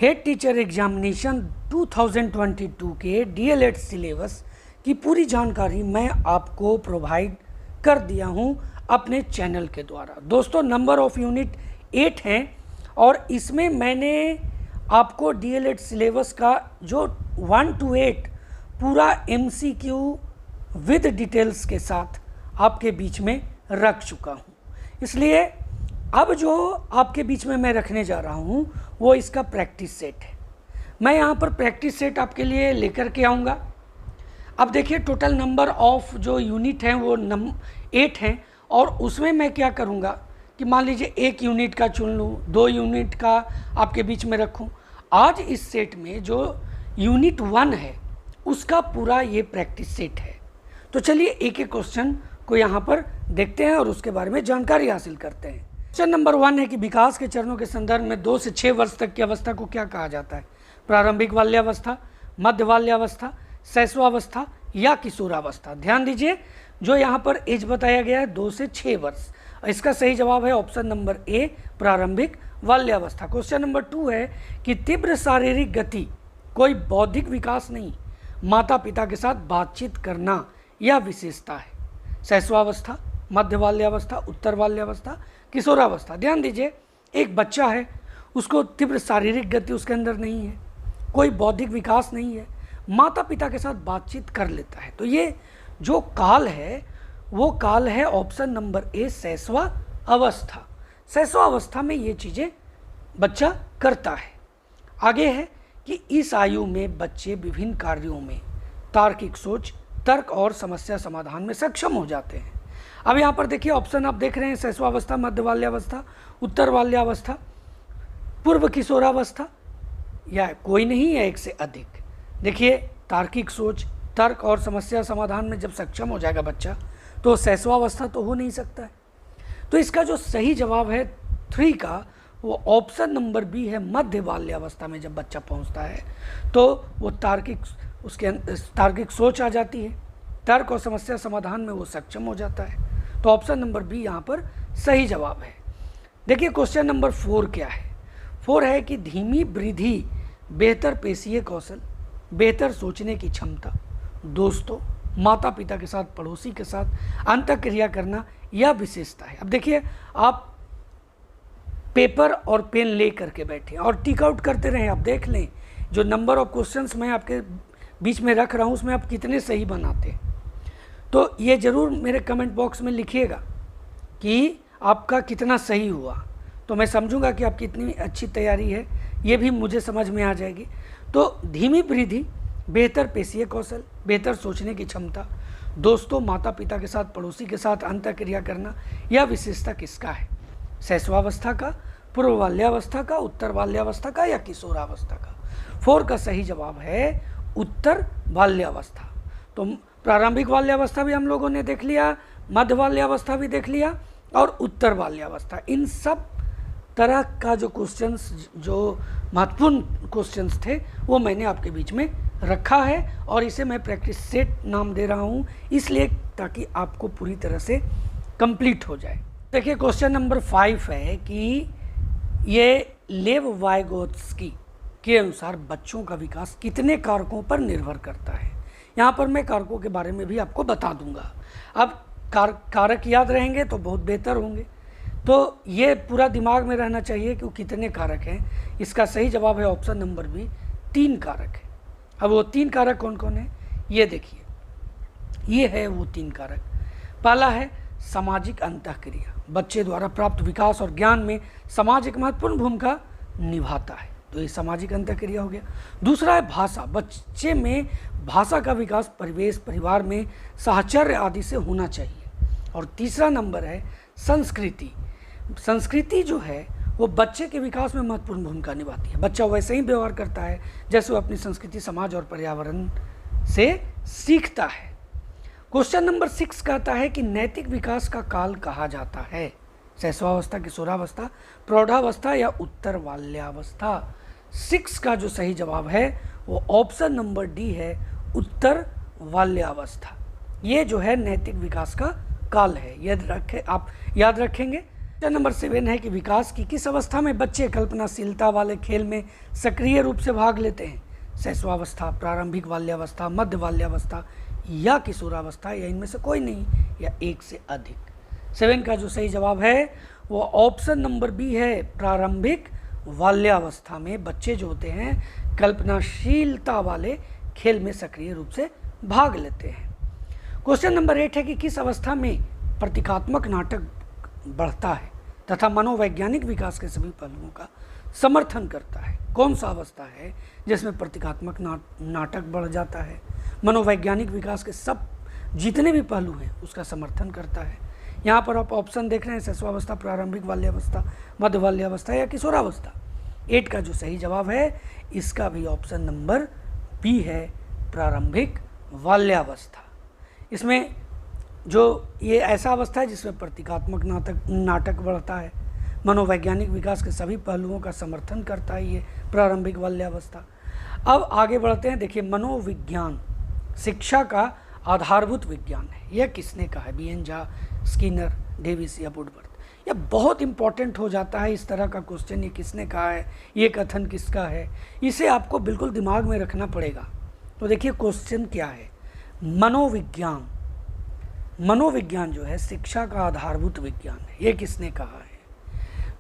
Head teacher examination 2022 के DElEd syllabus की पूरी जानकारी मैं आपको प्रोवाइड कर दिया हूं अपने चैनल के द्वारा। दोस्तों, नंबर ऑफ यूनिट 8 हैं और इसमें मैंने आपको डीएलएड सिलेबस का जो 1 to 8 पूरा एमसीक्यू विद डिटेल्स के साथ आपके बीच में रख चुका हूं। इसलिए अब जो आपके बीच में मैं रखने जा रहा हूं वो इसका प्रैक्टिस सेट है। मैं यहां पर प्रैक्टिस सेट आपके लिए लेकर के आऊँगा। अब देखिए, टोटल नंबर ऑफ जो यूनिट हैं वो 8 हैं और उसमें मैं क्या करूँगा कि मान लीजिए 1 यूनिट का चुन लूँ, 2 यूनिट का आपके बीच में रखूँ। आज इस सेट में जो यूनिट 1 है उसका पूरा ये प्रैक्टिस सेट है। तो चलिए एक एक क्वेश्चन को यहाँ पर देखते हैं और उसके बारे में जानकारी हासिल करते हैं। क्वेश्चन नंबर 1 है कि विकास के चरणों के संदर्भ में 2 से 6 वर्ष तक की अवस्था को क्या कहा जाता है? प्रारंभिक बाल्यावस्था, मध्य बाल्यावस्था, शैशवावस्था या किशोरावस्था। ध्यान दीजिए, जो यहाँ पर एज बताया गया है 2 से 6 वर्ष। इसका सही जवाब है ऑप्शन नंबर ए, प्रारंभिक बाल्यावस्था। क्वेश्चन नंबर 2 है कि तीव्र शारीरिक गति कोई बौद्धिक विकास नहीं, माता पिता के साथ बातचीत करना यह विशेषता है। शैशवावस्था, मध्य बाल्यावस्था, उत्तर बाल्यावस्था, किशोरावस्था। ध्यान दीजिए, एक बच्चा है, उसको तीव्र शारीरिक गति उसके अंदर नहीं है, कोई बौद्धिक विकास नहीं है, माता पिता के साथ बातचीत कर लेता है। तो ये जो काल है वो काल है ऑप्शन नंबर ए, शैशवा अवस्था। शैशवा अवस्था में ये चीज़ें बच्चा करता है। आगे है कि इस आयु में बच्चे विभिन्न कार्यों में तार्किक सोच, तर्क और समस्या समाधान में सक्षम हो जाते हैं। अब यहाँ पर देखिए, ऑप्शन आप देख रहे हैं, शैशवावस्था, मध्य बाल्यावस्था, उत्तर बाल्यावस्था, पूर्व किशोरावस्था या कोई नहीं है एक से अधिक। देखिए, तार्किक सोच, तर्क और समस्या समाधान में जब सक्षम हो जाएगा बच्चा तो शैशवावस्था तो हो नहीं सकता है। तो इसका जो सही जवाब है 3 का वो ऑप्शन नंबर बी है, मध्य बाल्यावस्था में जब बच्चा पहुंचता है तो वो तार्किक सोच आ जाती है, तर्क और समस्या समाधान में वो सक्षम हो जाता है। तो ऑप्शन नंबर बी यहाँ पर सही जवाब है। देखिए, क्वेश्चन नंबर 4 क्या है? 4 है कि धीमी वृद्धि, बेहतर पेशीय कौशल, बेहतर सोचने की क्षमता, दोस्तों, माता पिता के साथ, पड़ोसी के साथ अंतःक्रिया करना यह विशेषता है। अब देखिए, आप पेपर और पेन ले करके बैठे और टिक आउट करते रहें। आप देख लें जो नंबर ऑफ क्वेश्चंस मैं आपके बीच में रख रहा हूँ उसमें आप कितने सही बनाते हैं। तो ये ज़रूर मेरे कमेंट बॉक्स में लिखिएगा कि आपका कितना सही हुआ, तो मैं समझूंगा कि आपकी इतनी अच्छी तैयारी है, ये भी मुझे समझ में आ जाएगी। तो धीमी वृद्धि, बेहतर पेशीय कौशल, बेहतर सोचने की क्षमता, दोस्तों, माता पिता के साथ, पड़ोसी के साथ अंतःक्रिया करना, यह विशेषता किसका है? शैशवावस्था का, पूर्व बाल्यावस्था का, उत्तर बाल्यावस्था का या किशोरावस्था का? 4 का सही जवाब है उत्तर बाल्यावस्था। तो प्रारंभिक बाल्यावस्था भी हम लोगों ने देख लिया, मध्य बाल्यावस्था भी देख लिया और उत्तर बाल्यावस्था। इन सब तरह का जो क्वेश्चंस, जो महत्वपूर्ण क्वेश्चंस थे वो मैंने आपके बीच में रखा है और इसे मैं प्रैक्टिस सेट नाम दे रहा हूँ, इसलिए ताकि आपको पूरी तरह से कंप्लीट हो जाए। देखिए, क्वेश्चन नंबर 5 है कि ये लेव वाइगोत्स्की के अनुसार बच्चों का विकास कितने कारकों पर निर्भर करता है? यहाँ पर मैं कारकों के बारे में भी आपको बता दूंगा। अब कारक याद रहेंगे तो बहुत बेहतर होंगे। तो ये पूरा दिमाग में रहना चाहिए कि वो कितने कारक हैं। इसका सही जवाब है ऑप्शन नंबर बी, 3 कारक है। अब वो 3 कारक कौन कौन है ये देखिए, ये है वो 3 कारक। पहला है सामाजिक अंतःक्रिया, बच्चे द्वारा प्राप्त विकास और ज्ञान में समाज एक महत्वपूर्ण भूमिका निभाता है, तो ये सामाजिक अंतःक्रिया हो गया। दूसरा है भाषा, बच्चे में भाषा का विकास परिवेश, परिवार में साहचर्य आदि से होना चाहिए। और तीसरा नंबर है संस्कृति। संस्कृति जो है वो बच्चे के विकास में महत्वपूर्ण भूमिका निभाती है। बच्चा वैसे ही व्यवहार करता है जैसे वो अपनी संस्कृति, समाज और पर्यावरण से सीखता है। क्वेश्चन नंबर 6 कहता है कि नैतिक विकास का काल कहा जाता है? शैशवावस्था, किशोरावस्था, प्रौढ़ावस्था या उत्तर बाल्यावस्था? 6 का जो सही जवाब है वो ऑप्शन नंबर डी है, उत्तर बाल्यावस्था। ये जो है नैतिक विकास का काल है। आप याद रखेंगे क्वेश्चन नंबर 7 है कि विकास की किस अवस्था में बच्चे कल्पनाशीलता वाले खेल में सक्रिय रूप से भाग लेते हैं? शैशवावस्था, प्रारंभिक बाल्यावस्था, मध्य बाल्यावस्था या किशोरावस्था, या इनमें से कोई नहीं, या एक से अधिक। 7 का जो सही जवाब है वो ऑप्शन नंबर बी है। प्रारंभिक बाल्यावस्था में बच्चे जो होते हैं कल्पनाशीलता वाले खेल में सक्रिय रूप से भाग लेते हैं। क्वेश्चन नंबर 8 है कि किस अवस्था में प्रतीकात्मक नाटक बढ़ता है तथा मनोवैज्ञानिक विकास के सभी पहलुओं का समर्थन करता है? कौन सा अवस्था है जिसमें प्रतीकात्मक नाटक बढ़ जाता है, मनोवैज्ञानिक विकास के सब जितने भी पहलू हैं उसका समर्थन करता है? यहाँ पर आप ऑप्शन देख रहे हैं, शैशवावस्था, प्रारंभिक बाल्यावस्था, मध्य बाल्यावस्था या किशोरावस्था। 8 का जो सही जवाब है इसका भी ऑप्शन नंबर बी है, प्रारंभिक बाल्यावस्था। इसमें जो ये ऐसा अवस्था है जिसमें प्रतीकात्मक नाटक बढ़ता है, मनोवैज्ञानिक विकास के सभी पहलुओं का समर्थन करता है ये प्रारंभिक बाल्यावस्था। अब आगे बढ़ते हैं। देखिए, मनोविज्ञान शिक्षा का आधारभूत विज्ञान है, यह किसने कहा है? बी.एन. झा, स्किनर, डेविस या वुडवर्थ। यह बहुत इंपॉर्टेंट हो जाता है इस तरह का क्वेश्चन, ये किसने कहा है, ये कथन किसका है, इसे आपको बिल्कुल दिमाग में रखना पड़ेगा। तो देखिए क्वेश्चन क्या है, मनोविज्ञान। मनोविज्ञान जो है शिक्षा का आधारभूत विज्ञान है, ये किसने कहा है?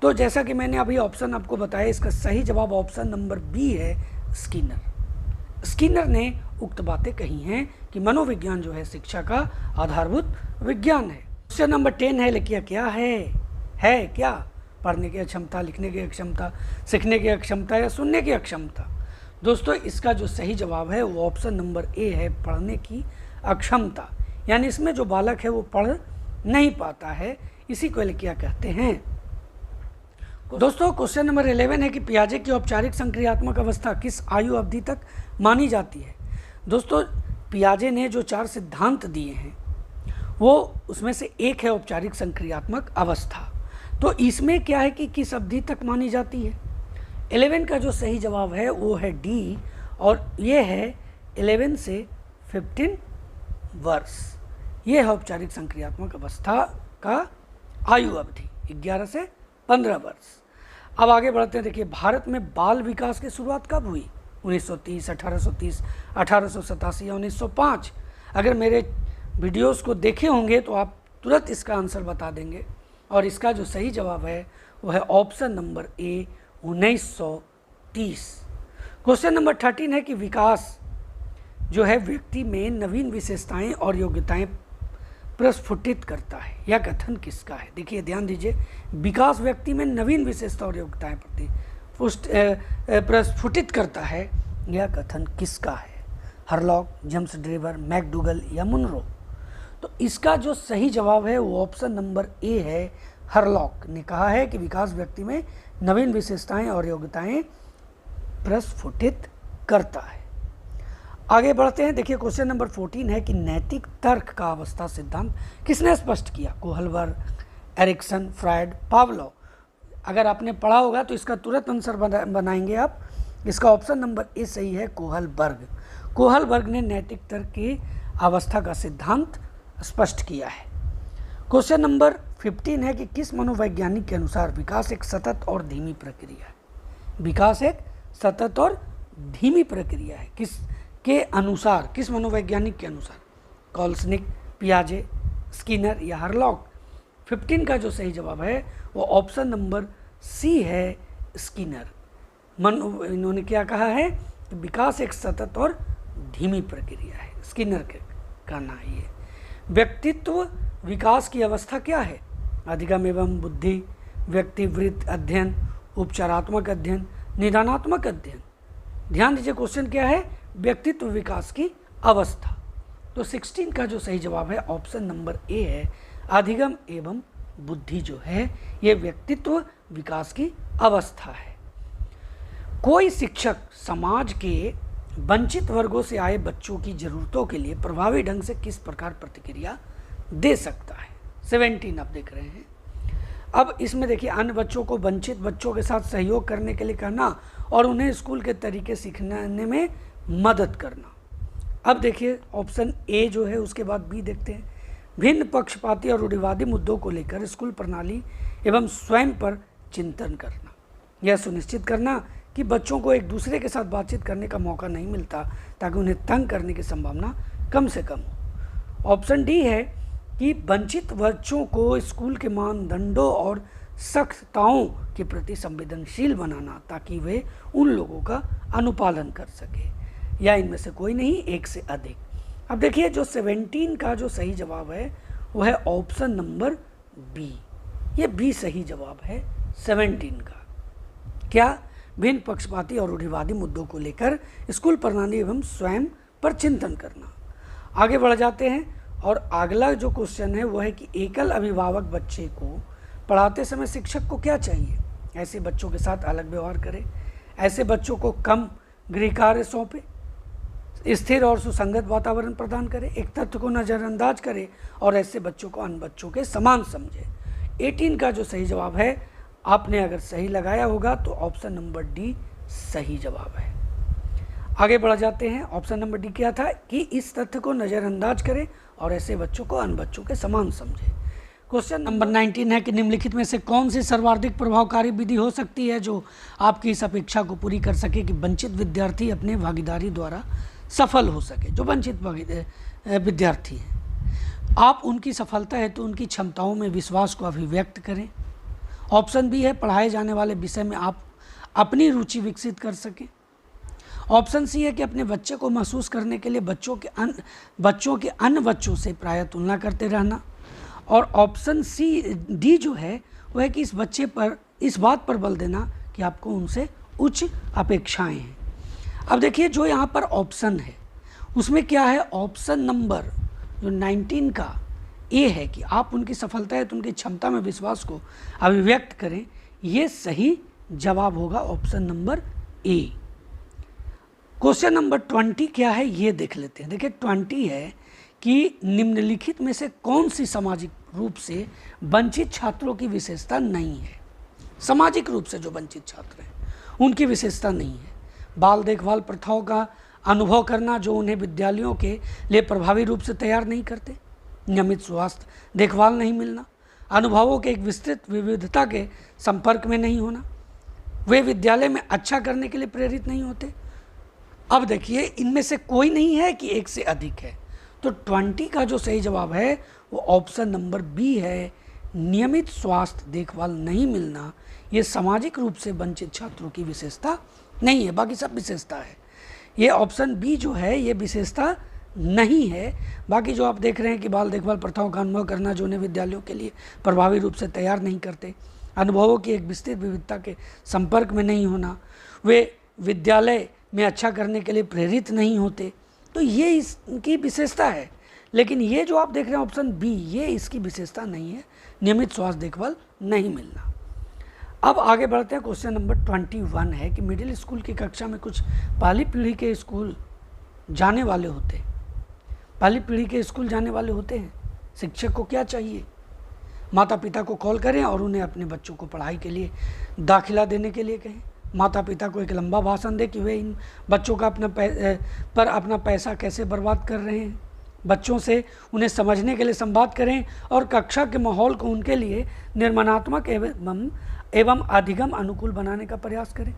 तो जैसा कि मैंने अभी ऑप्शन आपको बताया, इसका सही जवाब ऑप्शन नंबर बी है, स्किनर। स्किनर ने उक्त बातें कही हैं कि मनोविज्ञान जो है शिक्षा का आधारभूत विज्ञान है। क्वेश्चन नंबर 10 है, लेकिन क्या है क्या? पढ़ने की अक्षमता, लिखने की अक्षमता, सीखने की अक्षमता या सुनने की अक्षमता? दोस्तों, इसका जो सही जवाब है वो ऑप्शन नंबर ए है, पढ़ने की अक्षमता। यानी इसमें जो बालक है वो पढ़ नहीं पाता है, इसी को क्या कहते हैं? दोस्तों, क्वेश्चन नंबर 11 है कि पियाजे की औपचारिक संक्रियात्मक अवस्था किस आयु अवधि तक मानी जाती है? दोस्तों, पियाजे ने जो 4 सिद्धांत दिए हैं वो उसमें से एक है औपचारिक संक्रियात्मक अवस्था। तो इसमें क्या है कि किस अवधि तक मानी जाती है? 11 का जो सही जवाब है वो है डी, और ये है 11 से 15 वर्ष। ये है औपचारिक संक्रियात्मक अवस्था का आयु अवधि, 11 से 15 वर्ष। अब आगे बढ़ते हैं। देखिए, भारत में बाल विकास की शुरुआत कब हुई? 1930, 1830, 1887 या 1905? अगर मेरे वीडियोस को देखे होंगे तो आप तुरंत इसका आंसर बता देंगे, और इसका जो सही जवाब है वो है option number A, 1930। Question number 13 है कि विकास जो है व्यक्ति में नवीन विशेषताएं और योग्यताएं प्रस्फुटित करता है, यह कथन किसका है? देखिए, ध्यान दीजिए, विकास व्यक्ति में नवीन विशेषता और योग्यताएं प्रस्फुटित करता है, यह कथन किसका है? हरलॉक, जेम्स ड्रेवर, मैकडूगल या मुनरो? तो इसका जो सही जवाब है वो ऑप्शन नंबर ए है, हरलॉक ने कहा है कि विकास व्यक्ति में नवीन विशेषताएं और योग्यताएं प्रस्फुटित करता है। आगे बढ़ते हैं। देखिए, क्वेश्चन नंबर 14 है कि नैतिक तर्क का अवस्था सिद्धांत किसने स्पष्ट किया? Kohlberg, Erikson, Freud, Pavlov? अगर आपने पढ़ा होगा तो इसका तुरंत आंसर बनाएंगे आप। इसका ऑप्शन नंबर ए सही है, कोहलबर्ग। कोहलबर्ग ने नैतिक तर्क की अवस्था का सिद्धांत स्पष्ट किया है। क्वेश्चन नंबर 15 है कि किस मनोवैज्ञानिक के अनुसार विकास एक सतत और धीमी प्रक्रिया है? विकास एक सतत और धीमी प्रक्रिया है, किस के अनुसार, किस मनोवैज्ञानिक के अनुसार? कॉल्सनिक, पियाजे, स्किनर या हरलॉक? 15 का जो सही जवाब है वो ऑप्शन नंबर सी है, स्किनर। इन्होंने क्या कहा है? विकास एक सतत और धीमी प्रक्रिया है, स्किनर के कहना है ये। व्यक्तित्व विकास की अवस्था क्या है? अधिगम एवं बुद्धि, व्यक्तिवृत्त अध्ययन, उपचारात्मक अध्ययन, निदानात्मक अध्ययन? ध्यान दीजिए, क्वेश्चन क्या है? व्यक्तित्व विकास की अवस्था। तो 16 का जो सही जवाब है ऑप्शन नंबर ए है, अधिगम एवं बुद्धि जो है ये व्यक्तित्व विकास की अवस्था है। कोई शिक्षक समाज के वंचित वर्गों से आए बच्चों की जरूरतों के लिए प्रभावी ढंग से किस प्रकार प्रतिक्रिया दे सकता है? 17 आप देख रहे हैं। अब इसमें देखिए, अन्य बच्चों को वंचित बच्चों के साथ सहयोग करने के लिए कहना और उन्हें स्कूल के तरीके सीखने में मदद करना। अब देखिए, ऑप्शन ए जो है, उसके बाद बी देखते हैं। भिन्न पक्षपाती और रूढ़िवादी मुद्दों को लेकर स्कूल प्रणाली एवं स्वयं पर चिंतन करना। यह सुनिश्चित करना कि बच्चों को एक दूसरे के साथ बातचीत करने का मौका नहीं मिलता ताकि उन्हें तंग करने की संभावना कम से कम हो। ऑप्शन डी है कि वंचित बच्चों को स्कूल के मानदंडों और सख्ताओं के प्रति संवेदनशील बनाना ताकि वे उन लोगों का अनुपालन कर सके, या इनमें से कोई नहीं, एक से अधिक। अब देखिए जो 17 का जो सही जवाब है वो है ऑप्शन नंबर बी। ये बी सही जवाब है 17 का। क्या? भिन्न पक्षपाती और रूढ़िवादी मुद्दों को लेकर स्कूल प्रणाली एवं स्वयं पर चिंतन करना। आगे बढ़ जाते हैं और अगला जो क्वेश्चन है वो है कि एकल अभिभावक बच्चे को पढ़ाते समय शिक्षक को क्या चाहिए? ऐसे बच्चों के साथ अलग व्यवहार करे, ऐसे बच्चों को कम गृह कार्य सौंपे, स्थिर और सुसंगत वातावरण प्रदान करे, एक तथ्य को नज़रअंदाज करे और ऐसे बच्चों को अन्य बच्चों के समान समझे। 18 का जो सही जवाब है, आपने अगर सही लगाया होगा तो ऑप्शन नंबर डी सही जवाब है। आगे बढ़ जाते हैं। ऑप्शन नंबर डी क्या था? कि इस तथ्य को नज़रअंदाज करें और ऐसे बच्चों को अन्य बच्चों के समान समझे। क्वेश्चन नंबर 19 है कि निम्नलिखित में से कौन सी सर्वाधिक प्रभावकारी विधि हो सकती है जो आपकी इस अपेक्षा को पूरी कर सके कि वंचित विद्यार्थी अपने भागीदारी द्वारा सफल हो सके। जो वंचित विद्यार्थी हैं, आप उनकी सफलता हेतु तो उनकी क्षमताओं में विश्वास को अभिव्यक्त करें। ऑप्शन बी है पढ़ाए जाने वाले विषय में आप अपनी रुचि विकसित कर सकें। ऑप्शन सी है कि अपने बच्चे को महसूस करने के लिए बच्चों के अन्य बच्चों से प्रायः तुलना करते रहना। और ऑप्शन सी डी जो है वह है कि इस बात पर बल देना कि आपको उनसे उच्च अपेक्षाएं हैं। अब देखिए जो यहाँ पर ऑप्शन है उसमें क्या है, ऑप्शन नंबर जो 19 का ए है कि आप उनकी सफलता है तो उनकी क्षमता में विश्वास को अभिव्यक्त करें। ये सही जवाब होगा option number A. Question number 20 क्या है ये देख लेते हैं। देखिए 20 है कि निम्नलिखित में से कौन सी सामाजिक रूप से वंचित छात्रों की विशेषता नहीं है। सामाजिक रूप से जो वंचित छात्र हैं उनकी विशेषता नहीं है। बाल देखभाल प्रथाओं का अनुभव करना जो उन्हें विद्यालयों के लिए प्रभावी रूप से तैयार नहीं करते, नियमित स्वास्थ्य देखभाल नहीं मिलना, अनुभवों के एक विस्तृत विविधता के संपर्क में नहीं होना, वे विद्यालय में अच्छा करने के लिए प्रेरित नहीं होते। अब देखिए इनमें से कोई नहीं है कि एक से अधिक है, तो 20 का जो सही जवाब है वो ऑप्शन नंबर बी है, नियमित स्वास्थ्य देखभाल नहीं मिलना। ये सामाजिक रूप से वंचित छात्रों की विशेषता नहीं है, बाकी सब विशेषता है। ये ऑप्शन बी जो है ये विशेषता नहीं है। बाकी जो आप देख रहे हैं कि बाल देखभाल प्रथाओं का अनुभव करना जो उन्हें विद्यालयों के लिए प्रभावी रूप से तैयार नहीं करते, अनुभवों की एक विस्तृत विविधता के संपर्क में नहीं होना, वे विद्यालय में अच्छा करने के लिए प्रेरित नहीं होते, तो ये इसकी विशेषता है। लेकिन ये जो आप देख रहे हैं ऑप्शन बी, ये इसकी विशेषता नहीं है, नियमित स्वास्थ्य देखभाल नहीं मिलना। अब आगे बढ़ते हैं। क्वेश्चन नंबर 21 है कि मिडिल स्कूल की कक्षा में कुछ पहली पीढ़ी के स्कूल जाने वाले होते हैं। पहली पीढ़ी के स्कूल जाने वाले होते हैं, शिक्षक को क्या चाहिए? माता पिता को कॉल करें और उन्हें अपने बच्चों को पढ़ाई के लिए दाखिला देने के लिए कहें। माता पिता को एक लंबा भाषण दें कि वे इन बच्चों का अपना पैसा कैसे बर्बाद कर रहे हैं। बच्चों से उन्हें समझने के लिए संवाद करें और कक्षा के माहौल को उनके लिए निर्माणात्मक एवं अधिगम अनुकूल बनाने का प्रयास करें।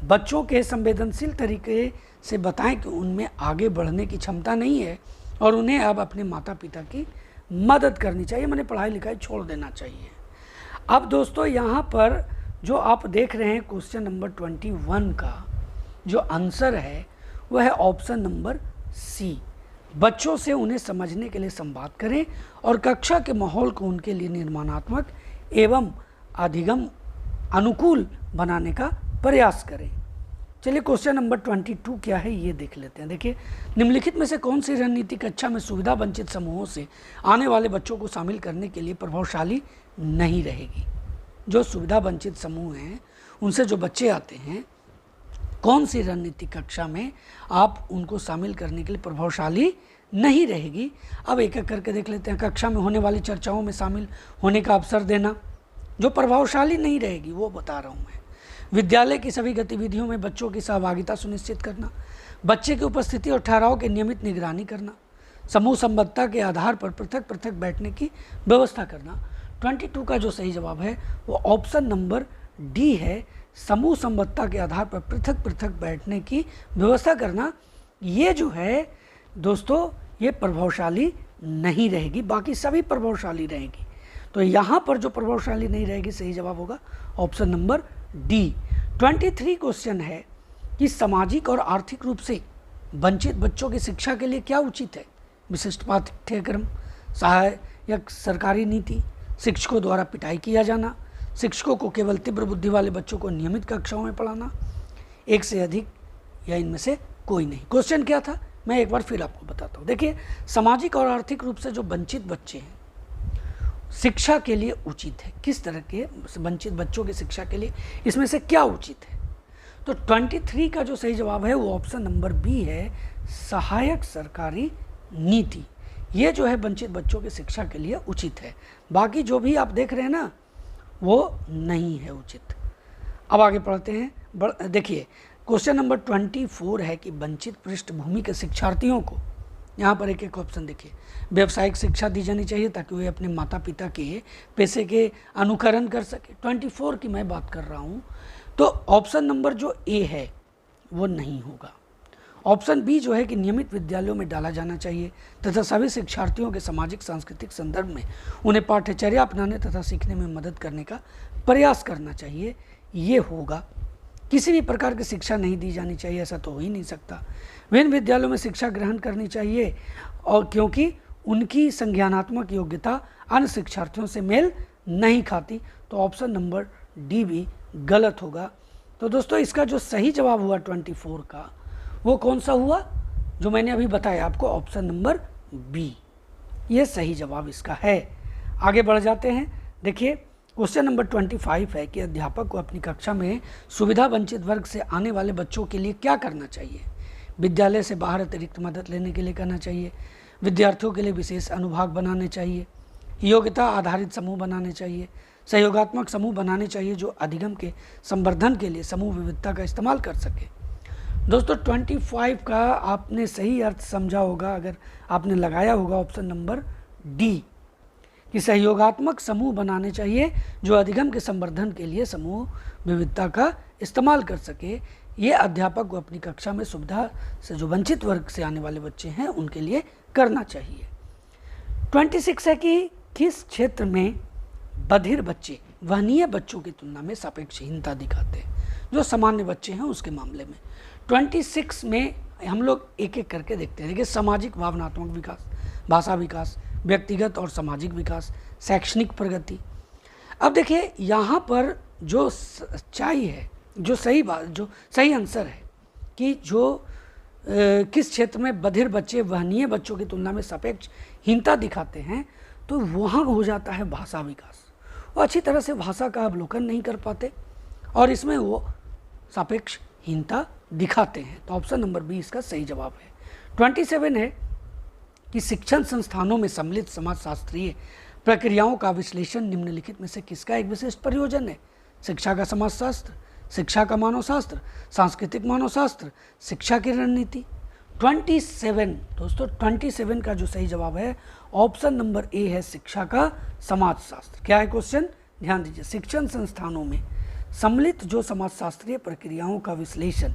बच्चों के संवेदनशील तरीके से बताएं कि उनमें आगे बढ़ने की क्षमता नहीं है और उन्हें अब अपने माता पिता की मदद करनी चाहिए, मैंने पढ़ाई लिखाई छोड़ देना चाहिए। अब दोस्तों यहाँ पर जो आप देख रहे हैं क्वेश्चन नंबर 21 का जो आंसर है वह है ऑप्शन नंबर सी, बच्चों से उन्हें समझने के लिए संवाद करें और कक्षा के माहौल को उनके लिए निर्माणात्मक एवं अधिगम अनुकूल बनाने का प्रयास करें। चलिए क्वेश्चन नंबर 22 क्या है ये देख लेते हैं। देखिए निम्नलिखित में से कौन सी रणनीति कक्षा में सुविधा वंचित समूहों से आने वाले बच्चों को शामिल करने के लिए प्रभावशाली नहीं रहेगी। जो सुविधा वंचित समूह हैं उनसे जो बच्चे आते हैं, कौन सी रणनीति कक्षा में आप उनको शामिल करने के लिए प्रभावशाली नहीं रहेगी। अब एक एक करके देख लेते हैं। कक्षा में होने वाली चर्चाओं में शामिल होने का अवसर देना, जो प्रभावशाली नहीं रहेगी वो बता रहा हूँ मैं। विद्यालय की सभी गतिविधियों में बच्चों की सहभागिता सुनिश्चित करना, बच्चे की उपस्थिति और ठहराव की नियमित निगरानी करना, समूह संबद्धता के आधार पर पृथक पृथक बैठने की व्यवस्था करना, 22 का जो सही जवाब है वो ऑप्शन नंबर डी है, समूह संबद्धता के आधार पर पृथक पृथक बैठने की व्यवस्था करना। ये जो है दोस्तों ये प्रभावशाली नहीं रहेगी, बाकी सभी प्रभावशाली रहेगी। तो यहाँ पर जो प्रभावशाली नहीं रहेगी सही जवाब होगा ऑप्शन नंबर डी। 23 क्वेश्चन है कि सामाजिक और आर्थिक रूप से वंचित बच्चों की शिक्षा के लिए क्या उचित है? विशिष्ट पाठ्यक्रम, सहायक सरकारी नीति, शिक्षकों द्वारा पिटाई किया जाना, शिक्षकों को केवल तीव्र बुद्धि वाले बच्चों को नियमित कक्षाओं में पढ़ाना, एक से अधिक या इनमें से कोई नहीं। क्वेश्चन क्या था मैं एक बार फिर आपको बताता हूँ। देखिए, सामाजिक और आर्थिक रूप से जो वंचित बच्चे हैं शिक्षा के लिए उचित है, किस तरह के वंचित बच्चों की शिक्षा के लिए इसमें से क्या उचित है? तो 23 का जो सही जवाब है वो ऑप्शन नंबर बी है, सहायक सरकारी नीति। ये जो है वंचित बच्चों की शिक्षा के लिए उचित है, बाकी जो भी आप देख रहे हैं ना वो नहीं है उचित। अब आगे पढ़ते हैं। देखिए, क्वेश्चन नंबर 24 है कि वंचित पृष्ठभूमि के शिक्षार्थियों को, यहाँ पर एक एक ऑप्शन देखिए, व्यावसायिक शिक्षा दी जानी चाहिए ताकि वे अपने माता पिता के पैसे के अनुकरण कर सके। 24 की मैं बात कर रहा हूँ, तो ऑप्शन नंबर जो ए है वो नहीं होगा। ऑप्शन बी जो है कि नियमित विद्यालयों में डाला जाना चाहिए तथा सभी शिक्षार्थियों के सामाजिक सांस्कृतिक संदर्भ में उन्हें पाठ्यचर्या अपनाने तथा सीखने में मदद करने का प्रयास करना चाहिए, ये होगा। किसी भी प्रकार की शिक्षा नहीं दी जानी चाहिए, ऐसा तो हो ही नहीं सकता। विभिन्न विद्यालयों में शिक्षा ग्रहण करनी चाहिए और क्योंकि उनकी संज्ञानात्मक योग्यता अन्य शिक्षार्थियों से मेल नहीं खाती, तो ऑप्शन नंबर डी भी गलत होगा। तो दोस्तों इसका जो सही जवाब हुआ 24 का वो कौन सा हुआ, जो मैंने अभी बताया आपको, ऑप्शन नंबर बी, ये सही जवाब इसका है। आगे बढ़ जाते हैं। देखिए, क्वेश्चन नंबर 25 है कि अध्यापक को अपनी कक्षा में सुविधा वंचित वर्ग से आने वाले बच्चों के लिए क्या करना चाहिए? विद्यालय से बाहर अतिरिक्त मदद लेने के लिए करना चाहिए, विद्यार्थियों के लिए विशेष अनुभाग बनाने चाहिए, योग्यता आधारित समूह बनाने चाहिए, सहयोगात्मक समूह बनाने चाहिए जो अधिगम के संवर्धन के लिए समूह विविधता का इस्तेमाल कर सके। दोस्तों 25 का आपने सही अर्थ समझा होगा अगर आपने लगाया होगा ऑप्शन नंबर डी कि सहयोगात्मक समूह बनाने चाहिए जो अधिगम के संवर्धन के लिए समूह विविधता का इस्तेमाल कर सके। ये अध्यापक को अपनी कक्षा में सुविधा से जो वंचित वर्ग से आने वाले बच्चे हैं उनके लिए करना चाहिए। 26 है कि किस क्षेत्र में बधिर बच्चे वहनीय बच्चों की तुलना में सापेक्षहीनता दिखाते हैं, जो सामान्य बच्चे हैं उसके मामले में। 26 में हम लोग एक एक करके देखते हैं। देखिए, सामाजिक भावनात्मक विकास, भाषा विकास, व्यक्तिगत और सामाजिक विकास, शैक्षणिक प्रगति। अब देखिए यहाँ पर जो सच्चाई है, जो सही बात, जो सही आंसर है कि जो किस क्षेत्र में बधिर बच्चे वहनीय बच्चों की तुलना में सापेक्षहीनता दिखाते हैं, तो वहाँ हो जाता है भाषा विकास। वो अच्छी तरह से भाषा का अवलोकन नहीं कर पाते और इसमें वो सापेक्षहीनता दिखाते हैं। तो ऑप्शन नंबर बी इसका सही जवाब है। 27 है कि शिक्षण संस्थानों में सम्मिलित समाजशास्त्रीय प्रक्रियाओं का विश्लेषण निम्नलिखित में से किसका एक विशिष्ट प्रयोजन है? शिक्षा का समाजशास्त्र, शिक्षा का मानवशास्त्र, सांस्कृतिक मानवशास्त्र, शिक्षा की रणनीति। 27 दोस्तों 27 का जो सही जवाब है ऑप्शन नंबर ए है, शिक्षा का समाजशास्त्र। क्या है क्वेश्चन, ध्यान दीजिए। शिक्षण संस्थानों में सम्मिलित जो समाजशास्त्रीय प्रक्रियाओं का विश्लेषण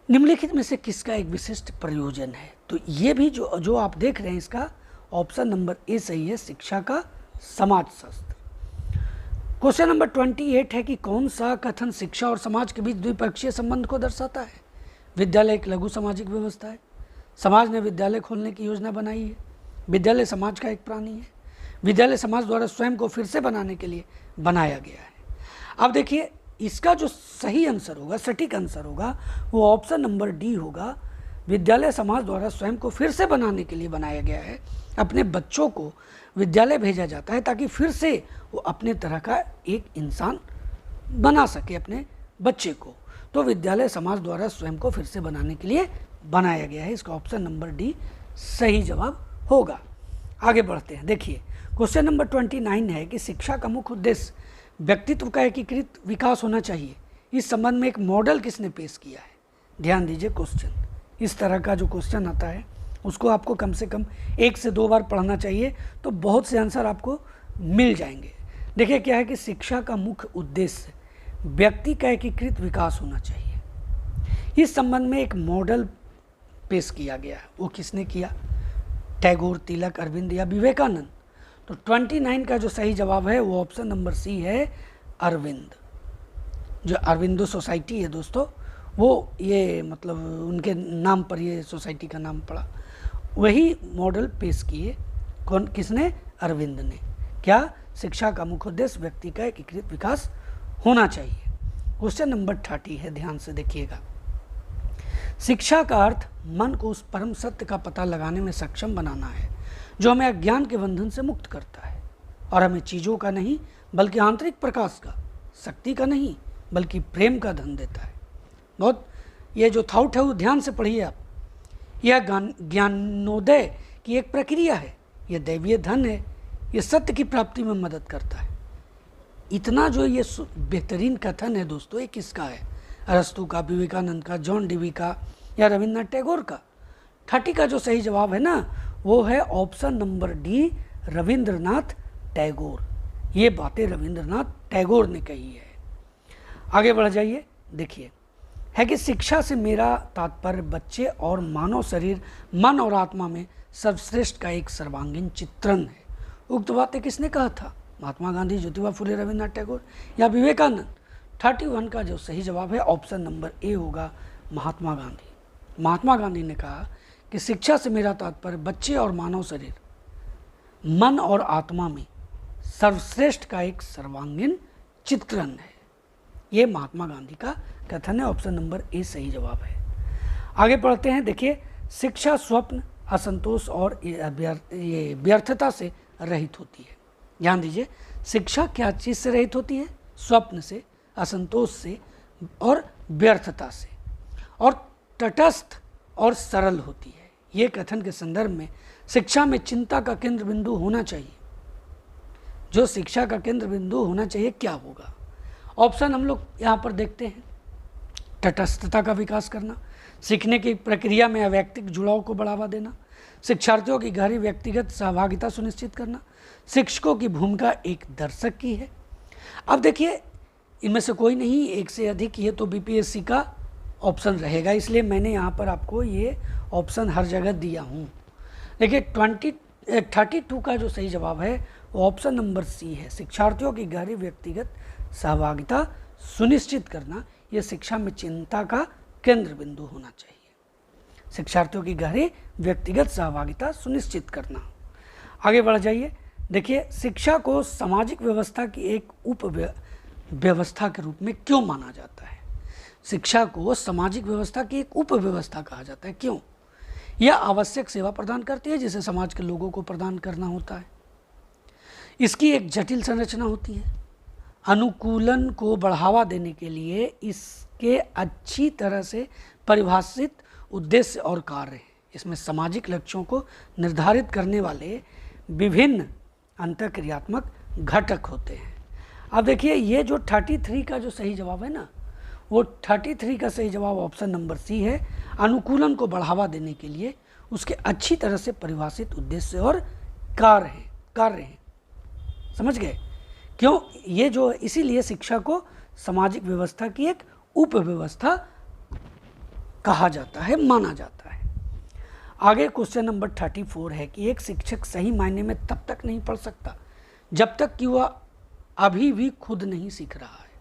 निम्नलिखित में से किसका एक विशिष्ट प्रयोजन है? तो ये भी जो आप देख रहे हैं इसका ऑप्शन नंबर ए सही है, शिक्षा का समाजशास्त्र। क्वेश्चन नंबर 28 है कि कौन सा कथन शिक्षा और समाज के बीच द्विपक्षीय संबंध को दर्शाता है? विद्यालय एक लघु सामाजिक व्यवस्था है, समाज ने विद्यालय खोलने की योजना बनाई है, विद्यालय समाज का एक प्राणी है, विद्यालय समाज द्वारा स्वयं को फिर से बनाने के लिए बनाया गया है। अब देखिए इसका जो सही आंसर होगा, सटीक आंसर होगा, वो ऑप्शन नंबर डी होगा, विद्यालय समाज द्वारा स्वयं को फिर से बनाने के लिए बनाया गया है। अपने बच्चों को विद्यालय भेजा जाता है ताकि फिर से वो अपने तरह का एक इंसान बना सके अपने बच्चे को। तो विद्यालय समाज द्वारा स्वयं को फिर से बनाने के लिए बनाया गया है। इसका ऑप्शन नंबर डी सही जवाब होगा। आगे बढ़ते हैं। देखिए क्वेश्चन नंबर 29 है कि शिक्षा का मुख्य उद्देश्य व्यक्तित्व का एकीकृत विकास होना चाहिए। इस संबंध में एक मॉडल किसने पेश किया है? ध्यान दीजिए, क्वेश्चन इस तरह का जो क्वेश्चन आता है उसको आपको कम से कम 1 से 2 बार पढ़ना चाहिए, तो बहुत से आंसर आपको मिल जाएंगे। देखिए क्या है कि शिक्षा का मुख्य उद्देश्य व्यक्ति का एकीकृत विकास होना चाहिए। इस संबंध में एक मॉडल पेश किया गया है। वो किसने किया? टैगोर, तिलक, अरविंद या विवेकानंद। तो 29 का जो सही जवाब है वो ऑप्शन नंबर सी है, अरविंद। जो अरविंदो सोसाइटी है दोस्तों, वो ये मतलब उनके नाम पर ये सोसाइटी का नाम पड़ा। वही मॉडल पेश किए। कौन? किसने? अरविंद ने। क्या? शिक्षा का मुख्य उद्देश्य व्यक्ति का एकीकृत विकास होना चाहिए। क्वेश्चन नंबर 30 है, ध्यान से देखिएगा। शिक्षा का अर्थ मन को उस परम सत्य का पता लगाने में सक्षम बनाना है जो हमें अज्ञान के बंधन से मुक्त करता है और हमें चीज़ों का नहीं बल्कि आंतरिक प्रकाश का, शक्ति का नहीं बल्कि प्रेम का धन देता है। बहुत ये जो थॉट है वो ध्यान से पढ़िए आप। यह ज्ञानोदय की एक प्रक्रिया है, यह दैवीय धन है, यह सत्य की प्राप्ति में मदद करता है। इतना जो ये बेहतरीन कथन है दोस्तों, ये किसका है? अरस्तु का, विवेकानंद का, जॉन डीवी का या रविन्द्रनाथ टैगोर का? 30 का जो सही जवाब है ना वो है option number D, Rabindranath Tagore. ये बातें रविंद्रनाथ टैगोर ने कही है। आगे बढ़ जाइए। देखिए है कि शिक्षा से मेरा तात्पर्य बच्चे और मानव शरीर, मन और आत्मा में सर्वश्रेष्ठ का एक सर्वांगीण चित्रण है। उक्त बातें किसने कहा था? महात्मा गांधी, ज्योतिबा फुले, रविन्द्रनाथ टैगोर या विवेकानंद? 31 का जो सही जवाब है ऑप्शन नंबर ए होगा, महात्मा गांधी। महात्मा गांधी ने कहा कि शिक्षा से मेरा तात्पर्य बच्चे और मानव शरीर, मन और आत्मा में सर्वश्रेष्ठ का एक सर्वांगीण चित्रण है। ये महात्मा गांधी का कथन है। ऑप्शन नंबर ए सही जवाब है। आगे पढ़ते हैं। देखिए शिक्षा स्वप्न, असंतोष और ये व्यर्थता से रहित होती है। ध्यान दीजिए, शिक्षा क्या चीज़ से रहित होती है? स्वप्न से, असंतोष से और व्यर्थता से, और तटस्थ और सरल होती है। ये कथन के संदर्भ में शिक्षा में चिंता का केंद्र बिंदु होना चाहिए। जो शिक्षा का केंद्र बिंदु होना चाहिए क्या होगा? ऑप्शन हम लोग यहाँ पर देखते हैं। तटस्थता का विकास करना, सीखने की प्रक्रिया में अवैयक्तिक जुड़ाव को बढ़ावा देना, शिक्षार्थियों की गहरी व्यक्तिगत सहभागिता सुनिश्चित करना, शिक्षकों की भूमिका एक दर्शक की है। अब देखिए इनमें से कोई नहीं, एक से अधिक, ये तो बीपीएससी का ऑप्शन रहेगा, इसलिए मैंने यहाँ पर आपको ये ऑप्शन हर जगह दिया हूँ। देखिए 32 का जो सही जवाब है वो ऑप्शन नंबर सी है, शिक्षार्थियों की गहरी व्यक्तिगत सहभागिता सुनिश्चित करना। ये शिक्षा में चिंता का केंद्र बिंदु होना चाहिए। शिक्षार्थियों की गहरी व्यक्तिगत सहभागिता सुनिश्चित करना। आगे बढ़ जाइए। देखिए शिक्षा को सामाजिक व्यवस्था की एक उप व्यवस्था के रूप में क्यों माना जाता है? शिक्षा को सामाजिक व्यवस्था की एक उप व्यवस्था कहा जाता है। क्यों? यह आवश्यक सेवा प्रदान करती है जिसे समाज के लोगों को प्रदान करना होता है। इसकी एक जटिल संरचना होती है। अनुकूलन को बढ़ावा देने के लिए इसके अच्छी तरह से परिभाषित उद्देश्य और कार्य हैं। इसमें सामाजिक लक्ष्यों को निर्धारित करने वाले विभिन्न अंतःक्रियात्मक घटक होते हैं। अब देखिए ये जो 33 का जो सही जवाब है ना, वो 33 का सही जवाब ऑप्शन नंबर सी है। अनुकूलन को बढ़ावा देने के लिए उसके अच्छी तरह से परिभाषित उद्देश्य और कार्य हैं। समझ गए? क्यों? ये जो इसीलिए शिक्षा को सामाजिक व्यवस्था की एक उप व्यवस्था कहा जाता है, माना जाता है। आगे क्वेश्चन नंबर 34 है कि एक शिक्षक सही मायने में तब तक नहीं पढ़ सकता जब तक कि वह अभी भी खुद नहीं सीख रहा है।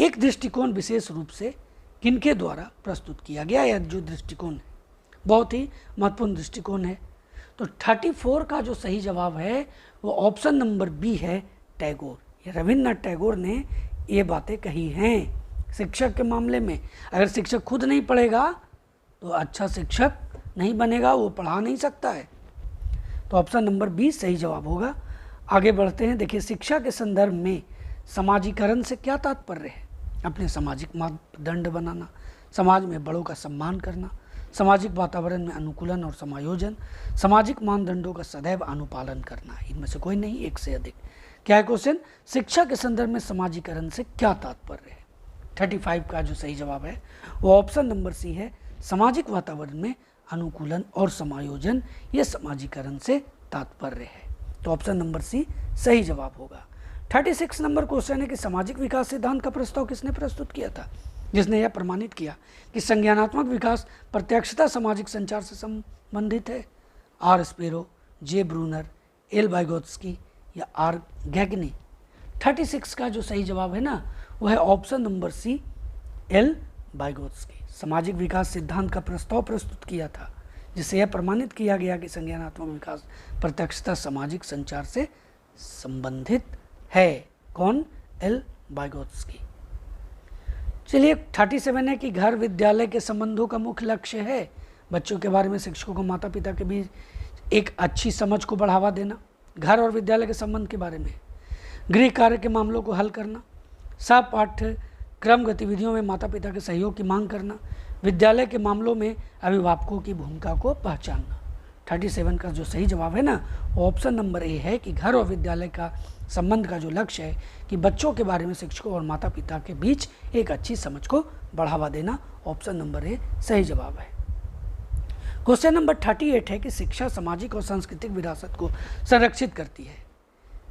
एक दृष्टिकोण विशेष रूप से किनके द्वारा प्रस्तुत किया गया? यह जो दृष्टिकोण है बहुत ही महत्वपूर्ण दृष्टिकोण है। तो 34 का जो सही जवाब है वो ऑप्शन नंबर बी है, टैगोर। ये रविन्द्रनाथ टैगोर ने ये बातें कही हैं शिक्षक के मामले में। अगर शिक्षक खुद नहीं पढ़ेगा तो अच्छा शिक्षक नहीं बनेगा, वो पढ़ा नहीं सकता है। तो ऑप्शन नंबर बी सही जवाब होगा। आगे बढ़ते हैं। देखिए शिक्षा के संदर्भ में समाजीकरण से क्या तात्पर्य है? अपने सामाजिक मापदंड बनाना, समाज में बड़ों का सम्मान करना, सामाजिक वातावरण में अनुकूलन और समायोजन, सामाजिक मानदंडों का सदैव अनुपालन करना। इनमें से कोई नहीं, एक से अधिक। क्या है क्वेश्चन? शिक्षा के संदर्भ में समाजीकरण से क्या तात्पर्य है? 35 का जो सही जवाब है वो ऑप्शन नंबर सी है, सामाजिक वातावरण में अनुकूलन और समायोजन। ये समाजीकरण से तात्पर्य है। तो ऑप्शन नंबर सी सही जवाब होगा। 36 नंबर क्वेश्चन है कि सामाजिक विकास सिद्धांत का प्रस्ताव किसने प्रस्तुत किया था, जिसने यह प्रमाणित किया कि संज्ञानात्मक विकास प्रत्यक्षता सामाजिक संचार से संबंधित है। R Sperry, J Bruner, L Vygotsky या आर गैगनी। 36 का जो सही जवाब है ना वो है option number C L Vygotsky. सामाजिक विकास सिद्धांत का प्रस्ताव प्रस्तुत किया था जिससे यह प्रमाणित किया गया कि संज्ञानात्मक विकास प्रत्यक्षता सामाजिक संचार से संबंधित है। कौन? L Vygotsky. चलिए 37 है कि घर विद्यालय के संबंधों का मुख्य लक्ष्य है बच्चों के बारे में शिक्षकों को माता पिता के बीच एक अच्छी समझ को बढ़ावा देना, घर और विद्यालय के संबंध के बारे में, गृह कार्य के मामलों को हल करना, सब पाठ्यक्रम गतिविधियों में माता पिता के सहयोग की मांग करना, विद्यालय के मामलों में अभिभावकों की भूमिका को पहचानना। 37 का जो सही जवाब है ना ऑप्शन नंबर ए है कि घर और विद्यालय का संबंध का जो लक्ष्य है कि बच्चों के बारे में शिक्षकों और माता पिता के बीच एक अच्छी समझ को बढ़ावा देना। ऑप्शन नंबर ए सही जवाब है। क्वेश्चन नंबर 38 है कि शिक्षा सामाजिक और सांस्कृतिक विरासत को संरक्षित करती है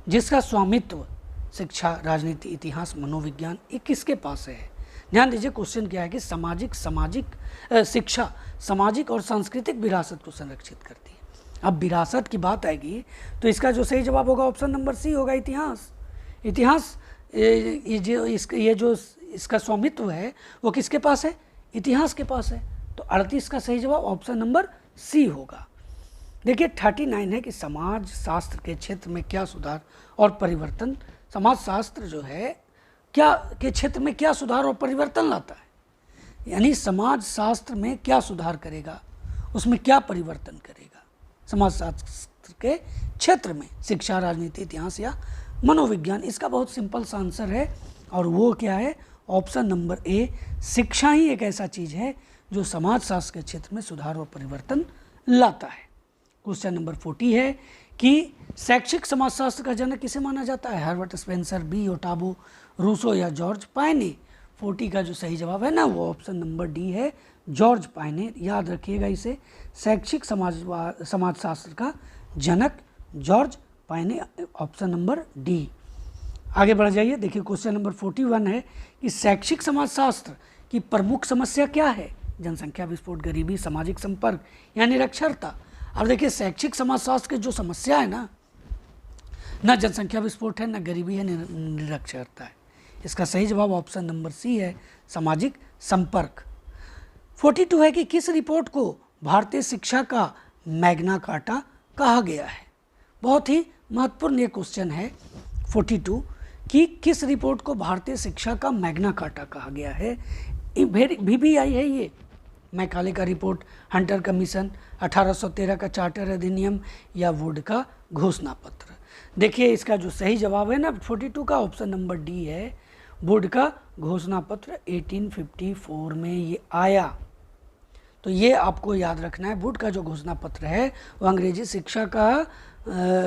जिसका स्वामित्व शिक्षा, राजनीति, इतिहास, मनोविज्ञान ये किसके पास है। ध्यान दीजिए क्वेश्चन क्या है कि शिक्षा सामाजिक और सांस्कृतिक विरासत को संरक्षित करती है। अब विरासत की बात आएगी तो इसका जो सही जवाब होगा ऑप्शन नंबर सी होगा इतिहास। इतिहास ये जो इसका स्वामित्व है वो किसके पास है? इतिहास के पास है। तो 38 का सही जवाब ऑप्शन नंबर सी होगा। देखिए 39 है कि समाज शास्त्र के क्षेत्र में क्या सुधार और परिवर्तन, समाज शास्त्र जो है क्या के क्षेत्र में क्या सुधार और परिवर्तन लाता है, यानी समाज शास्त्र में क्या सुधार करेगा, उसमें क्या परिवर्तन करेगा समाज शास्त्र के क्षेत्र में, शिक्षा, राजनीति, इतिहास या मनोविज्ञान। इसका बहुत सिंपल सा आंसर है और वो क्या है? ऑप्शन नंबर ए, शिक्षा ही एक ऐसा चीज़ है जो समाज शास्त्र के क्षेत्र में सुधार और परिवर्तन लाता है। क्वेश्चन नंबर 40 है कि शैक्षिक समाजशास्त्र का जनक किसे माना जाता है? हर्बर्ट स्पेंसर, बी ओटाबो, रूसो या जॉर्ज पायने। 40 का जो सही जवाब है ना वो ऑप्शन नंबर डी है, जॉर्ज पायने। याद रखिएगा इसे, शैक्षिक समाजशास्त्र का जनक George Payne, option number D. आगे बढ़ जाइए। देखिए क्वेश्चन नंबर 41 है कि शैक्षिक समाजशास्त्र की प्रमुख समस्या क्या है? जनसंख्या विस्फोट, गरीबी, सामाजिक संपर्क या निरक्षरता। अब देखिए शैक्षिक समाजशास्त्र की जो समस्या है ना जनसंख्या विस्फोट है, ना गरीबी है, निरक्षरता है। इसका सही जवाब ऑप्शन नंबर सी है, सामाजिक संपर्क। 42 है कि किस रिपोर्ट को भारतीय शिक्षा का मैग्ना कार्टा कहा गया है? बहुत ही महत्वपूर्ण ये क्वेश्चन है 42 कि किस रिपोर्ट को भारतीय शिक्षा का मैग्ना कार्टा कहा गया है। VBI है ये, मैकाले का रिपोर्ट, हंटर कमीशन, 1813 का चार्टर अधिनियम या वुड का घोषणा पत्र। देखिए इसका जो सही जवाब है ना 42 का ऑप्शन नंबर डी है, वुड का घोषणा पत्र 1854 में ये आया। तो ये आपको याद रखना है, वुड का जो घोषणा पत्र है वो अंग्रेजी शिक्षा का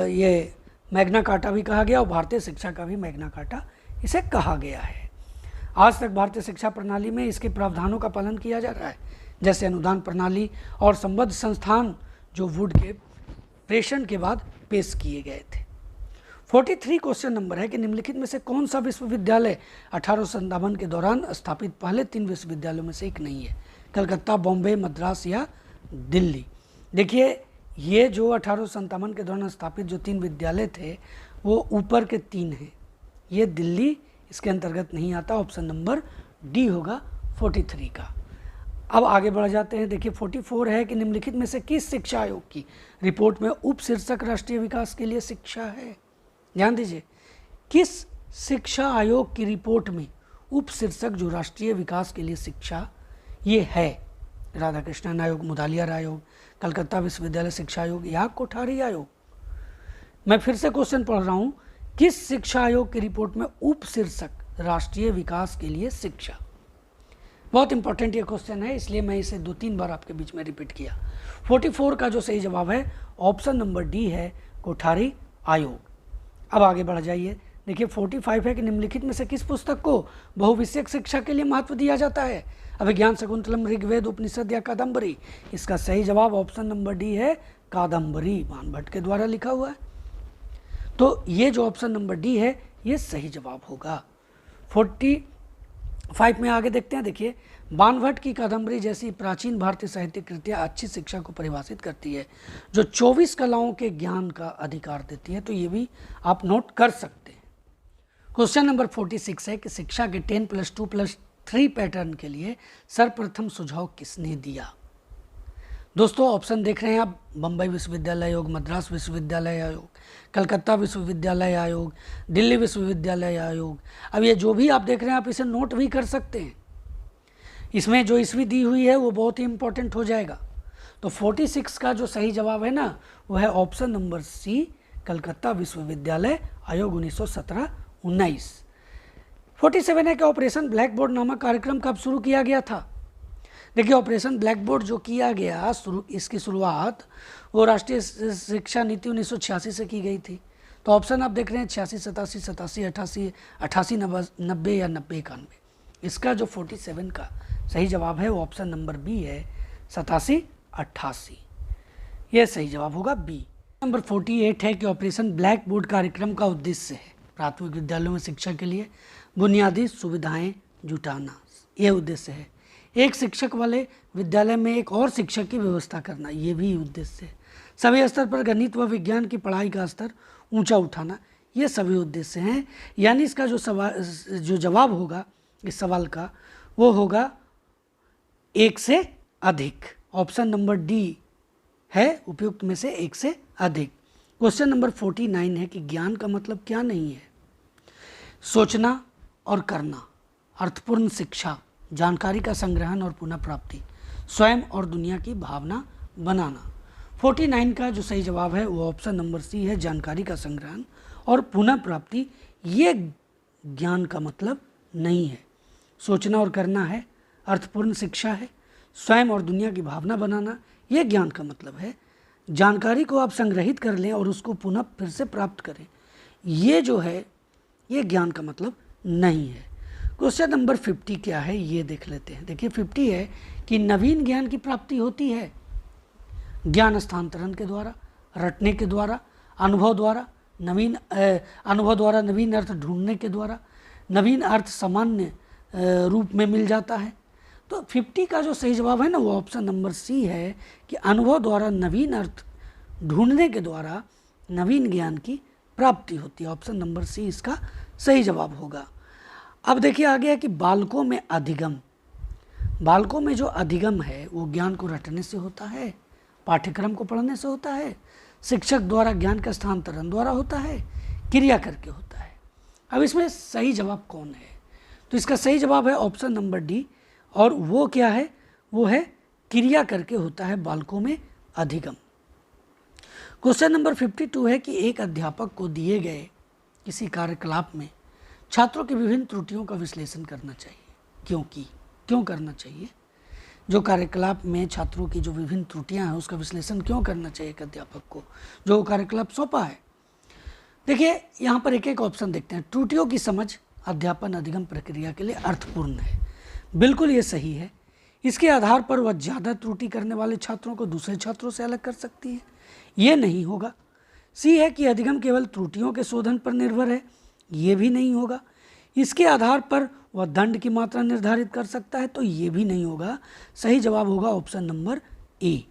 ये मैग्ना कार्टा भी कहा गया और भारतीय शिक्षा का भी मैग्ना कार्टा इसे कहा गया है। आज तक भारतीय शिक्षा प्रणाली में इसके प्रावधानों का पालन किया जा रहा है, जैसे अनुदान प्रणाली और संबद्ध संस्थान जो वुड के प्रेषण के बाद पेश किए गए थे। 43 क्वेश्चन नंबर है कि निम्नलिखित में से कौन सा विश्वविद्यालय 1857 के दौरान स्थापित पहले 3 विश्वविद्यालयों में से एक नहीं है? कलकत्ता, बॉम्बे, मद्रास या दिल्ली। देखिए ये जो 1857 के दौरान स्थापित जो 3 विद्यालय थे वो ऊपर के 3 हैं, ये दिल्ली इसके अंतर्गत नहीं आता। ऑप्शन नंबर डी होगा 43 का। अब आगे बढ़ जाते हैं। देखिए 44 है कि निम्नलिखित में से किस शिक्षा आयोग की रिपोर्ट में उप शीर्षक राष्ट्रीय विकास के लिए शिक्षा है? ध्यान दीजिए, किस शिक्षा आयोग की रिपोर्ट में उप शीर्षक जो राष्ट्रीय विकास के लिए शिक्षा ये है? राधाकृष्णन आयोग, मुदालियार आयोग, कलकत्ता विश्वविद्यालय शिक्षा आयोग या कोठारी आयोग। मैं फिर से क्वेश्चन पढ़ रहा हूँ, किस शिक्षा आयोग की रिपोर्ट में उप शीर्षक राष्ट्रीय विकास के लिए शिक्षा? बहुत इंपॉर्टेंट ये क्वेश्चन है, इसलिए मैं इसे 2-3 बार आपके बीच में रिपीट किया। 44 का जो सही जवाब है ऑप्शन नंबर डी है, कोठारी आयोग। अब आगे बढ़ जाइए। देखिए 45 है कि निम्नलिखित में से किस पुस्तक को बहुविषयक शिक्षा के लिए महत्व दिया जाता है? अभिज्ञान, शकुंतलम, ऋग्वेद, उपनिषद या कादम्बरी। इसका सही जवाब ऑप्शन नंबर डी है, कादम्बरी, बाणभट्ट के द्वारा लिखा हुआ है। तो ये जो ऑप्शन नंबर डी है ये सही जवाब होगा। 45 में आगे देखते हैं। देखिए, बाणभट्ट की कादंबरी जैसी प्राचीन भारतीय साहित्य कृतियाँ अच्छी शिक्षा को परिभाषित करती है, जो 24 कलाओं के ज्ञान का अधिकार देती है। तो ये भी आप नोट कर सकते हैं। क्वेश्चन नंबर 46 है कि शिक्षा के 10+2+3 पैटर्न के लिए सर्वप्रथम सुझाव किसने दिया। दोस्तों ऑप्शन देख रहे हैं आप, बम्बई विश्वविद्यालय आयोग, मद्रास विश्वविद्यालय आयोग, कलकत्ता विश्वविद्यालय आयोग, दिल्ली विश्वविद्यालय आयोग। अब ये जो भी आप देख रहे हैं आप इसे नोट भी कर सकते हैं। इसमें जो ईस्वी दी हुई है वो बहुत ही इंपॉर्टेंट हो जाएगा। तो 46 का जो सही जवाब है ना वो है ऑप्शन नंबर सी, कलकत्ता विश्वविद्यालय आयोग 1917-19। 47 है कि ऑपरेशन ब्लैक बोर्ड नामक कार्यक्रम कब शुरू किया गया था। देखिए, ऑपरेशन ब्लैक बोर्ड जो किया गया इसकी शुरुआत वो राष्ट्रीय शिक्षा नीति 1986 से की गई थी। तो ऑप्शन आप देख रहे हैं 86, 87, 87, 88, 88, 90 या 90, 91। इसका जो 47 का सही जवाब है वो ऑप्शन नंबर बी है, 87, 88। यह सही जवाब होगा बी। नंबर 48 है कि ऑपरेशन ब्लैक बोर्ड कार्यक्रम का उद्देश्य है प्राथमिक विद्यालयों में शिक्षा के लिए बुनियादी सुविधाएं जुटाना। यह उद्देश्य है। एक शिक्षक वाले विद्यालय में एक और शिक्षक की व्यवस्था करना, ये भी उद्देश्य है। सभी स्तर पर गणित व विज्ञान की पढ़ाई का स्तर ऊंचा उठाना, ये सभी उद्देश्य हैं। यानी इसका जो जवाब होगा इस सवाल का वो होगा एक से अधिक। ऑप्शन नंबर डी है उपयुक्त में से एक से अधिक। क्वेश्चन नंबर 49 है कि ज्ञान का मतलब क्या नहीं है। सोचना और करना, अर्थपूर्ण शिक्षा, जानकारी का संग्रहण और पुनः प्राप्ति, स्वयं और दुनिया की भावना बनाना। 49 का जो सही जवाब है वो ऑप्शन नंबर सी है, जानकारी का संग्रहण और पुनः प्राप्ति। ये ज्ञान का मतलब नहीं है। सोचना और करना है, अर्थपूर्ण शिक्षा है, स्वयं और दुनिया की भावना बनाना, ये ज्ञान का मतलब है। जानकारी को आप संग्रहित कर लें और उसको पुनः फिर से प्राप्त करें, ये जो है ये ज्ञान का मतलब नहीं है। क्वेश्चन नंबर 50 क्या है ये देख लेते हैं। देखिए 50 है कि नवीन ज्ञान की प्राप्ति होती है ज्ञान स्थानांतरण के द्वारा, रटने के द्वारा, अनुभव द्वारा, नवीन अर्थ ढूंढने के द्वारा, नवीन अर्थ सामान्य रूप में मिल जाता है। तो 50 का जो सही जवाब है ना वो ऑप्शन नंबर सी है कि अनुभव द्वारा नवीन अर्थ ढूंढने के द्वारा नवीन ज्ञान की प्राप्ति होती है। ऑप्शन नंबर सी इसका सही जवाब होगा। अब देखिए आगे है कि बालकों में अधिगम। बालकों में जो अधिगम है वो ज्ञान को रटने से होता है, पाठ्यक्रम को पढ़ने से होता है, शिक्षक द्वारा ज्ञान का स्थानांतरण द्वारा होता है, क्रिया करके होता है। अब इसमें सही जवाब कौन है? तो इसका सही जवाब है ऑप्शन नंबर डी, और वो क्या है? वो है क्रिया करके होता है बालकों में अधिगम। क्वेश्चन नंबर 52 है कि एक अध्यापक को दिए गए किसी कार्यकलाप में छात्रों की विभिन्न त्रुटियों का विश्लेषण करना चाहिए। क्यों करना चाहिए? जो कार्यकलाप में छात्रों की जो विभिन्न त्रुटियां हैं उसका विश्लेषण क्यों करना चाहिए एक अध्यापक को, जो कार्यकलाप सौंपा है? देखिए यहाँ पर एक एक ऑप्शन देखते हैं। त्रुटियों की समझ अध्यापन अधिगम प्रक्रिया के लिए अर्थपूर्ण है, बिल्कुल ये सही है। इसके आधार पर वह ज़्यादा त्रुटि करने वाले छात्रों को दूसरे छात्रों से अलग कर सकती है, ये नहीं होगा। सी है कि अधिगम केवल त्रुटियों के शोधन पर निर्भर है, ये भी नहीं होगा। इसके आधार पर वह दंड की मात्रा निर्धारित कर सकता है, तो ये भी नहीं होगा। सही जवाब होगा ऑप्शन नंबर ए।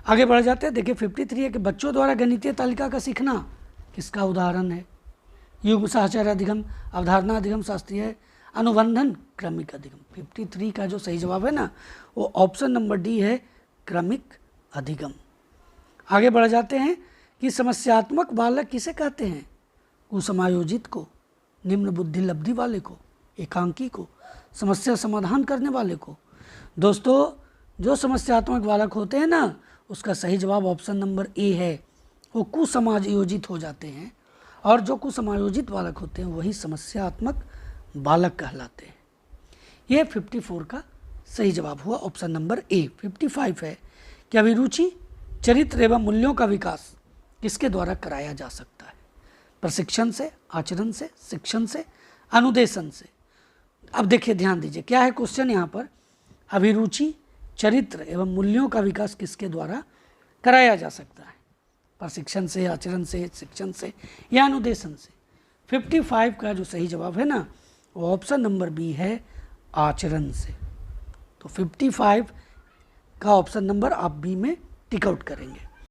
आगे बढ़ जाते हैं। देखिए 53 है कि बच्चों द्वारा गणितीय तालिका का सीखना किसका उदाहरण है? युग्म साहचर्य अधिगम, अवधारणा अधिगम, शास्त्रीय अनुबंधन, क्रमिक अधिगम। 53 का जो सही जवाब है ना वो ऑप्शन नंबर डी है, क्रमिक अधिगम। आगे बढ़ जाते हैं कि समस्यात्मक बालक किसे कहते हैं? कुसमायोजित को, निम्न बुद्धि लब्धि वाले को, एकांकी को, समस्या समाधान करने वाले को। दोस्तों जो समस्यात्मक बालक होते हैं ना उसका सही जवाब ऑप्शन नंबर ए है, वो कुसमायोजित हो जाते हैं, और जो कुसमायोजित बालक होते हैं वही समस्यात्मक बालक कहलाते हैं। ये 54 का सही जवाब हुआ ऑप्शन नंबर ए। 55 है कि अभिरुचि, चरित्र एवं मूल्यों का विकास किसके द्वारा कराया जा सकता है? प्रशिक्षण से, आचरण से, शिक्षण से, अनुदेशन से। अब देखिए ध्यान दीजिए क्या है क्वेश्चन यहाँ पर। अभिरुचि, चरित्र एवं मूल्यों का विकास किसके द्वारा कराया जा सकता है? प्रशिक्षण से, आचरण से, शिक्षण से या अनुदेशन से। 55 का जो सही जवाब है ना वो ऑप्शन नंबर बी है, आचरण से। तो 55 का ऑप्शन नंबर आप बी में टिक आउट करेंगे।